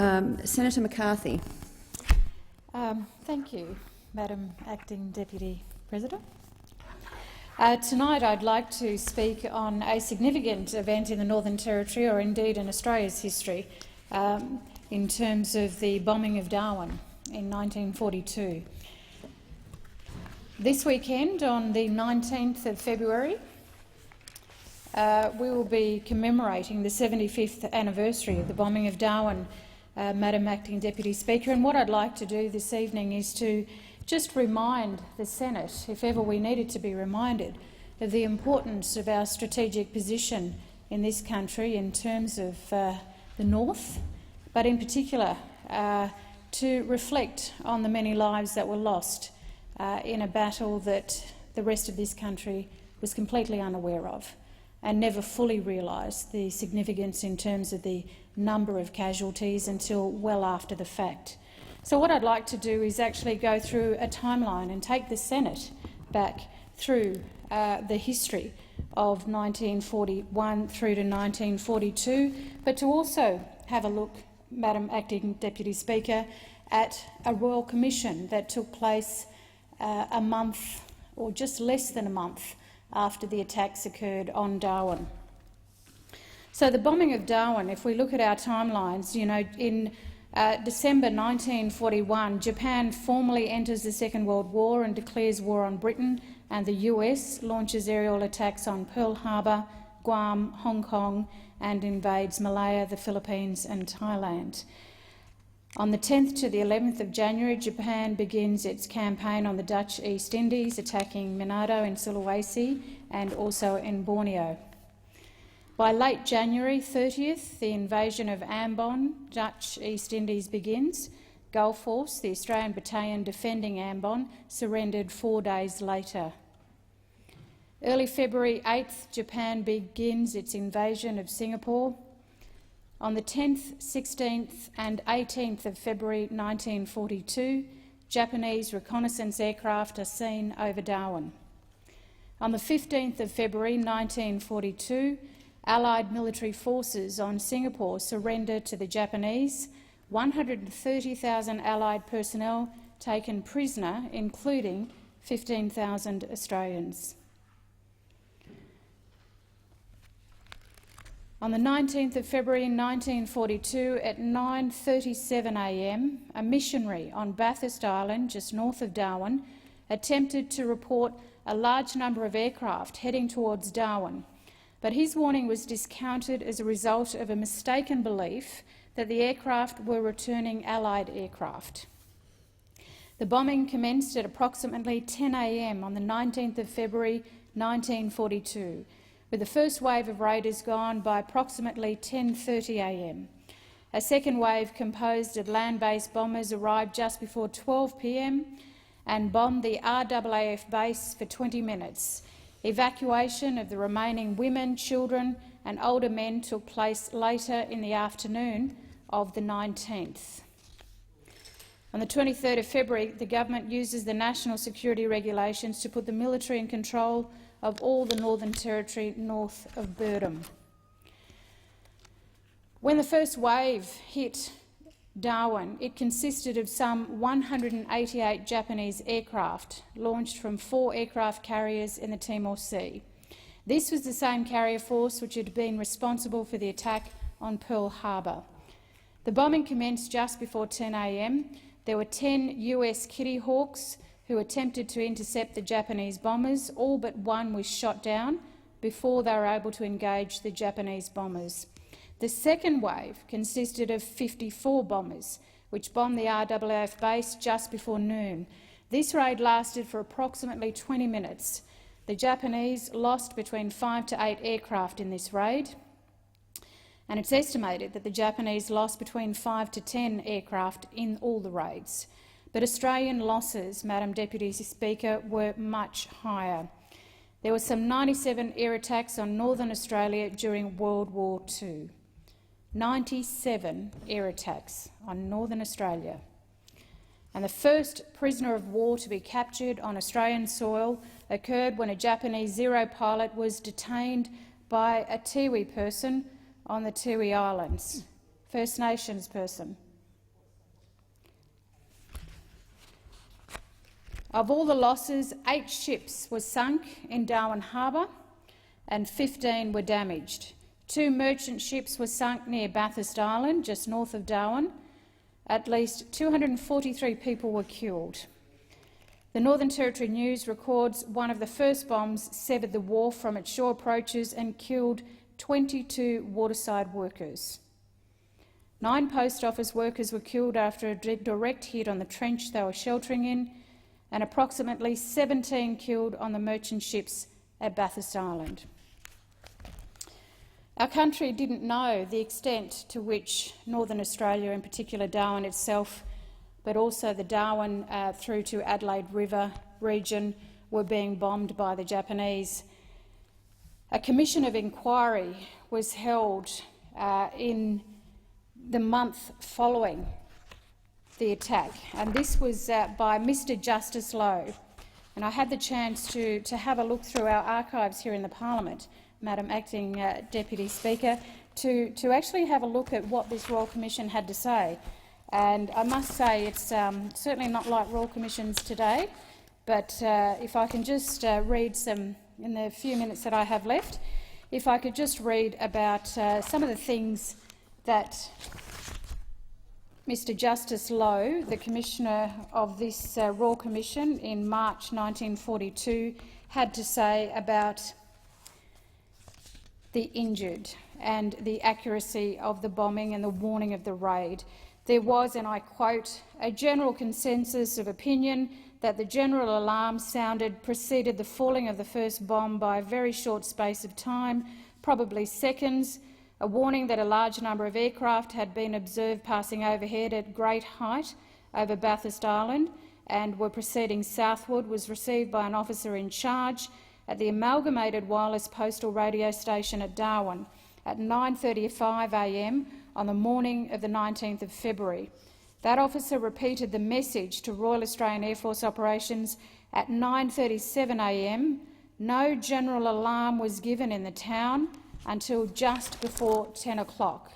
Senator McCarthy. Thank you, Madam Acting Deputy President. Tonight I'd like to speak on a significant event in the Northern Territory, or indeed in Australia's history, in terms of the bombing of Darwin in 1942. This weekend, on the 19th of February, we will be commemorating the 75th anniversary of the bombing of Darwin, Madam Acting Deputy Speaker. And what I'd like to do this evening is to just remind the Senate, if ever we needed to be reminded, of the importance of our strategic position in this country in terms of the North, but in particular to reflect on the many lives that were lost in a battle that the rest of this country was completely unaware of and never fully realised the significance in terms of the number of casualties until well after the fact. So what I'd like to do is actually go through a timeline and take the Senate back through the history of 1941 through to 1942, but to also have a look, Madam Acting Deputy Speaker, at a Royal Commission that took place a month, or just less than a month, after the attacks occurred on Darwin. So the bombing of Darwin, if we look at our timelines, in December 1941, Japan formally enters the Second World War and declares war on Britain, and the US launches aerial attacks on Pearl Harbor, Guam, Hong Kong, and invades Malaya, the Philippines and Thailand. On the 10th to the 11th of January, Japan begins its campaign on the Dutch East Indies, attacking Manado in Sulawesi and also in Borneo. By late January 30th, the invasion of Ambon, Dutch East Indies, begins. Gulf Force, the Australian battalion defending Ambon, surrendered 4 days later. Early February 8th, Japan begins its invasion of Singapore. On the 10th, 16th and 18th of February 1942, Japanese reconnaissance aircraft are seen over Darwin. On the 15th of February 1942, Allied military forces on Singapore surrender to the Japanese, 130,000 Allied personnel taken prisoner, including 15,000 Australians. On the 19th of February 1942, at 9:37 a.m, a missionary on Bathurst Island, just north of Darwin, attempted to report a large number of aircraft heading towards Darwin, but his warning was discounted as a result of a mistaken belief that the aircraft were returning Allied aircraft. The bombing commenced at approximately 10 a.m. on the 19th of February 1942, with the first wave of raiders gone by approximately 10:30 a.m. A second wave composed of land-based bombers arrived just before 12 p.m. and bombed the RAAF base for 20 minutes. Evacuation of the remaining women, children and older men took place later in the afternoon of the 19th. On the 23rd of February, the government uses the National Security Regulations to put the military in control of all the Northern Territory north of Burdam. When the first wave hit Darwin, it consisted of some 188 Japanese aircraft launched from 4 aircraft carriers in the Timor Sea. This was the same carrier force which had been responsible for the attack on Pearl Harbor. The bombing commenced just before 10 a.m. There were 10 US Kitty Hawks who attempted to intercept the Japanese bombers. All but one was shot down before they were able to engage the Japanese bombers. The second wave consisted of 54 bombers, which bombed the RAAF base just before noon. This raid lasted for approximately 20 minutes. The Japanese lost between 5 to 8 aircraft in this raid, and it's estimated that the Japanese lost between 5 to 10 aircraft in all the raids. But Australian losses, Madam Deputy Speaker, were much higher. There were some 97 air attacks on Northern Australia during World War II. 97 air attacks on Northern Australia. And the first prisoner of war to be captured on Australian soil occurred when a Japanese Zero pilot was detained by a Tiwi person on the Tiwi Islands, First Nations person. Of all the losses, 8 ships were sunk in Darwin Harbour and 15 were damaged. 2 merchant ships were sunk near Bathurst Island, just north of Darwin. At least 243 people were killed. The Northern Territory News records one of the first bombs severed the wharf from its shore approaches and killed 22 waterside workers. 9 post office workers were killed after a direct hit on the trench they were sheltering in, and approximately 17 killed on the merchant ships at Bathurst Island. Our country didn't know the extent to which Northern Australia, in particular Darwin itself, but also the Darwin through to Adelaide River region, were being bombed by the Japanese. A commission of inquiry was held in the month following the attack, and this was by Mr Justice Lowe. And I had the chance to have a look through our archives here in the Parliament, Madam Acting Deputy Speaker, to actually have a look at what this Royal Commission had to say. And I must say it's certainly not like Royal Commissions today, but if I can just read some, in the few minutes that I have left, if I could just read about some of the things that Mr Justice Lowe, the Commissioner of this Royal Commission in March 1942, had to say about the injured and the accuracy of the bombing and the warning of the raid. There was, and I quote, a general consensus of opinion that the general alarm sounded preceded the falling of the first bomb by a very short space of time, probably seconds. A warning that a large number of aircraft had been observed passing overhead at great height over Bathurst Island and were proceeding southward was received by an officer in charge at the Amalgamated Wireless Postal Radio Station at Darwin at 9:35 a.m. on the morning of the 19th of February. That officer repeated the message to Royal Australian Air Force Operations at 9:37 a.m. No general alarm was given in the town until just before 10 o'clock.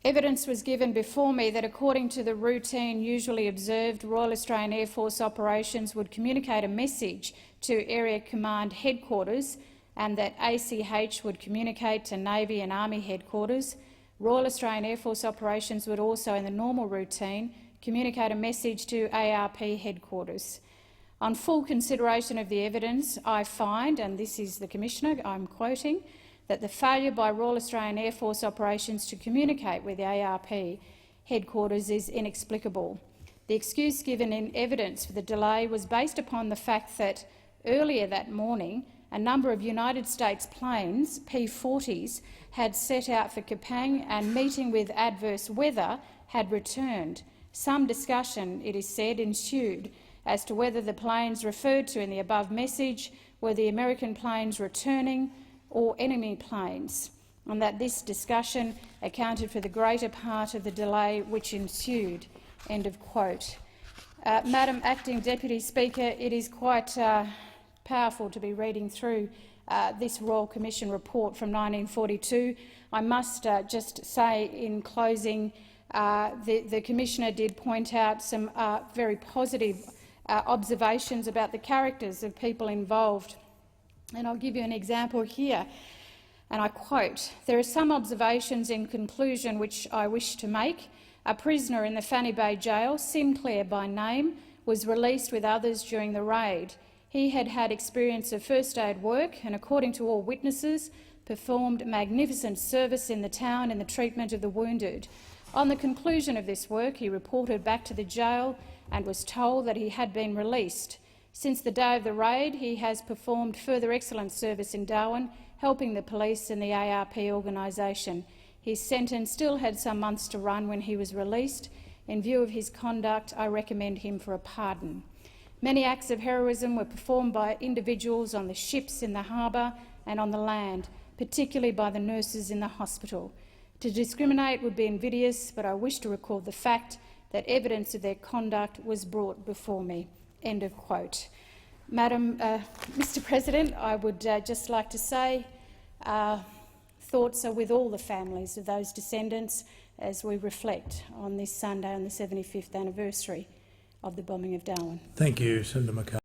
Evidence was given before me that, according to the routine usually observed, Royal Australian Air Force Operations would communicate a message to Area Command Headquarters and that ACH would communicate to Navy and Army Headquarters. Royal Australian Air Force Operations would also, in the normal routine, communicate a message to ARP Headquarters. On full consideration of the evidence, I find, and this is the Commissioner, I'm quoting, that the failure by Royal Australian Air Force Operations to communicate with the ARP Headquarters is inexplicable. The excuse given in evidence for the delay was based upon the fact that earlier that morning a number of United States planes, P-40s, had set out for Kupang and, meeting with adverse weather, had returned. Some discussion, it is said, ensued as to whether the planes referred to in the above message were the American planes returning or enemy planes, and that this discussion accounted for the greater part of the delay which ensued." End of quote. Madam Acting Deputy Speaker, it is quite powerful to be reading through this Royal Commission report from 1942. I must just say in closing, the Commissioner did point out some very positive observations about the characters of people involved. And I'll give you an example here, and I quote, "There are some observations in conclusion which I wish to make. A prisoner in the Fanny Bay Jail, Sinclair by name, was released with others during the raid. He had had experience of first aid work and, according to all witnesses, performed magnificent service in the town in the treatment of the wounded. On the conclusion of this work, he reported back to the jail and was told that he had been released. Since the day of the raid, he has performed further excellent service in Darwin, helping the police and the ARP organisation. His sentence still had some months to run when he was released. In view of his conduct, I recommend him for a pardon. Many acts of heroism were performed by individuals on the ships in the harbour and on the land, particularly by the nurses in the hospital. To discriminate would be invidious, but I wish to record the fact that evidence of their conduct was brought before me." End of quote. Mr President, I would just like to say thoughts are with all the families of those descendants as we reflect on this Sunday on the 75th anniversary of the bombing of Darwin. Thank you, Senator McCarthy.